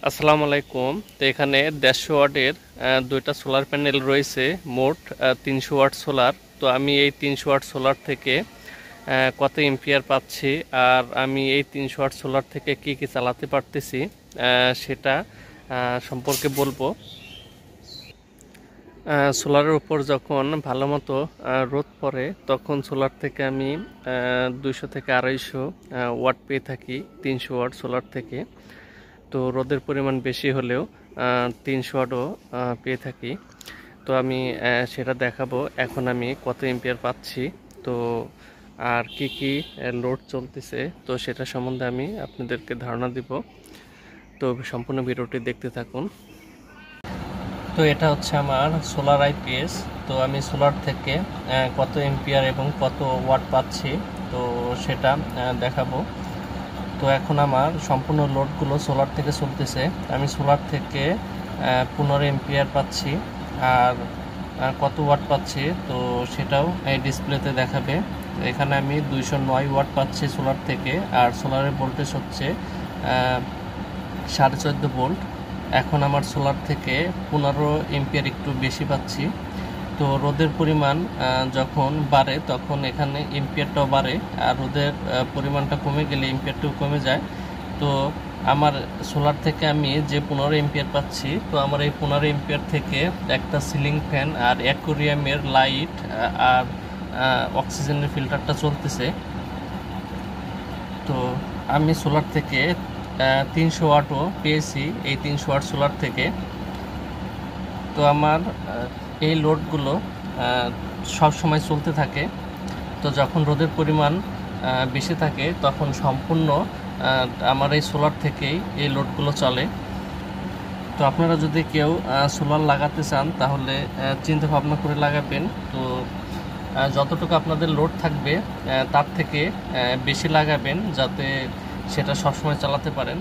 আসসালামু আলাইকুম। তো এখানে 150 ওয়াটের দুইটা সোলার প্যানেল রয়েছে, মোট 300 ওয়াট সোলার। তো আমি এই 300 ওয়াট সোলার থেকে কত এম্পিয়ার পাচ্ছি আর আমি এই 300 ওয়াট সোলার থেকে কি কি চালাতে পারতেছি সেটা সম্পর্কে বলবো। সোলারের উপর যখন ভালো মতো রোদ পড়ে তখন সোলার থেকে আমি 200 থেকে 250 ওয়াট পেয়ে থাকি 300 ওয়াট সোলার থেকে। তো রোদের পরিমাণ বেশি হলেও 300 ওয়াটও পেয়ে থাকি। তো আমি সেটা দেখাবো এখন আমি কত এম্পিয়ার পাচ্ছি, তো আর কি কি লোড চলতেছে, তো সেটা সম্বন্ধে আমি আপনাদেরকে ধারণা দিব। তো সম্পূর্ণ ভিডিওটি দেখতে থাকুন। তো এটা হচ্ছে আমার সোলার আইপিএস। তো আমি সোলার থেকে কত এম্পিয়ার এবং কত ওয়াট পাচ্ছি তো সেটা দেখাবো। তো এখন আমার সম্পূর্ণ লোডগুলো সোলার থেকে চলতেছে। আমি সোলার থেকে 15 এম্পিয়ার পাচ্ছি আর কত ওয়াট পাচ্ছি তো সেটাও এই ডিসপ্লেতে দেখাবে। এখানে আমি 209 ওয়াট পাচ্ছি সোলার থেকে, আর সোলারের ভোল্টেজ হচ্ছে 14.5 ভোল্ট। এখন আমার সোলার থেকে 15 এম্পিয়ার একটু বেশি পাচ্ছি। তো রোদের পরিমাণ যখন বাড়ে তখন এখানে এম্পিয়ারটাও বাড়ে, আর রোদের পরিমাণটা কমে গেলে এম্পিয়ারটাও কমে যায়। তো আমার সোলার থেকে আমি যে 15 এম্পিয়ার পাচ্ছি, তো আমার এই 15 এম্পিয়ার থেকে একটা সিলিং ফ্যান আর অ্যাকোরিয়ামের লাইট আর অক্সিজেনের ফিল্টারটা চলতেছে। তো আমি সোলার থেকে 300 ওয়াটও পেয়েছি এই 300 ওয়াট সোলার থেকে। তো আমার এই লোডগুলো সব সময় চলতে থাকে। তো যখন রোদের পরিমাণ বেশি থাকে তখন সম্পূর্ণ আমার এই সোলার থেকেই এই লোডগুলো চলে। তো আপনারা যদি কেউ সোলার লাগাতে চান তাহলে চিন্তা ভাবনা করে লাগাবেন। তো যতটুকু আপনাদের লোড থাকবে তার থেকে বেশি লাগাবেন, যাতে সেটা সবসময় চালাতে পারেন।